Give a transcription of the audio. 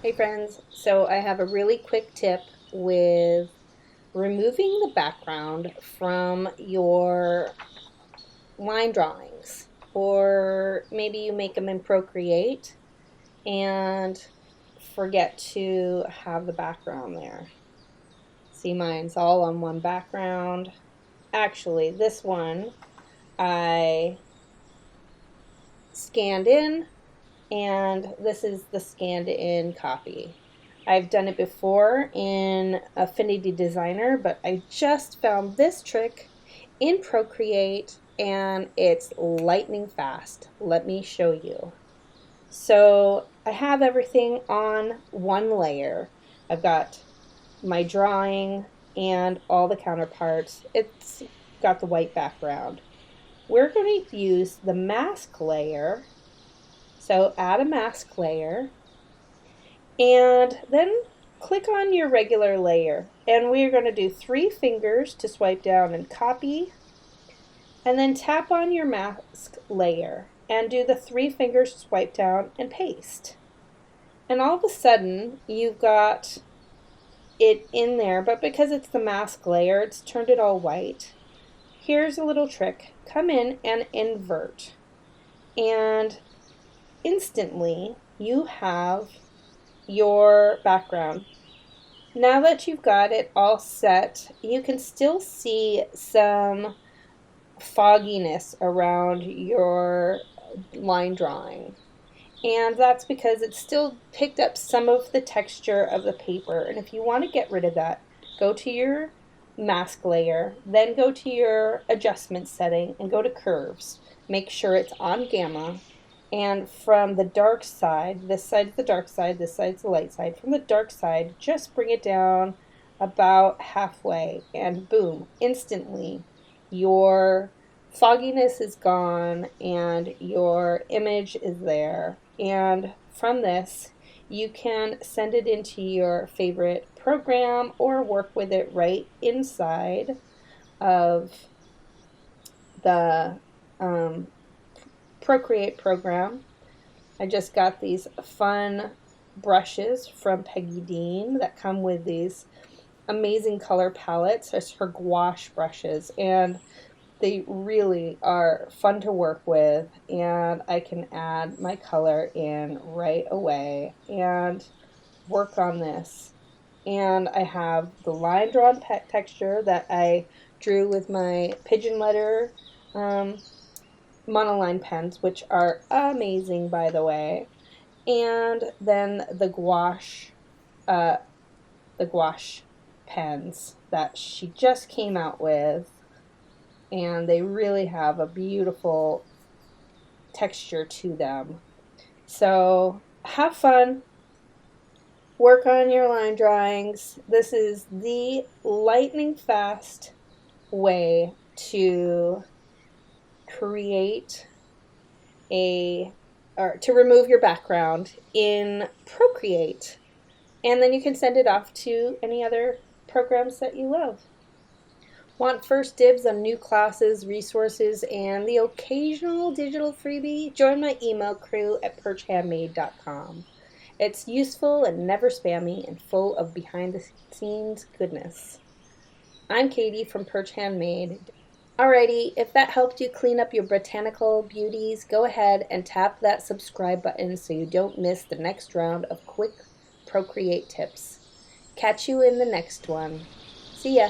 Hey friends, so I have a really quick tip with removing the background from your line drawings. Or maybe you make them in Procreate and forget to have the background there. See, mine's all on one background. Actually, this one I scanned in, and this is the scanned in copy. I've done it before in Affinity Designer, but I just found this trick in Procreate and it's lightning fast. Let me show you. So I have everything on one layer. I've got my drawing and all the counterparts. It's got the white background. We're going to use the mask layer. So add a mask layer and then click on your regular layer. And we're going to do 3 fingers to swipe down and copy. And then tap on your mask layer and do the 3 fingers to swipe down and paste. And all of a sudden you've got it in there, but because it's the mask layer, it's turned it all white. Here's a little trick. Come in and invert. And instantly you have your background. Now that you've got it all set, you can still see some fogginess around your line drawing. And that's because it's still picked up some of the texture of the paper. And if you want to get rid of that, go to your mask layer, then go to your adjustment setting and go to curves. Make sure it's on gamma. And from the dark side, this side's the dark side, this side's the light side. From the dark side, just bring it down about halfway and boom, instantly your fogginess is gone and your image is there. And from this, you can send it into your favorite program or work with it right inside of the Procreate program. I just got these fun brushes from Peggy that come with these amazing color palettes. It's her gouache brushes, and they really are fun to work with, and I can add my color in right away and work on this. And I have the line drawn texture that I drew with my pigeon letter monoline pens, which are amazing, by the way. And then the gouache pens that she just came out with, and they really have a beautiful texture to them. So have fun, work on your line drawings. This is the lightning fast way to create or to remove your background in Procreate. And then you can send it off to any other programs that you love. Want first dibs on new classes, resources, and the occasional digital freebie? Join my email crew at perchhandmade.com. It's useful and never spammy and full of behind-the-scenes goodness. I'm Katie from Perch Handmade. Alrighty, if that helped you clean up your botanical beauties, go ahead and tap that subscribe button so you don't miss the next round of quick Procreate tips. Catch you in the next one. See ya!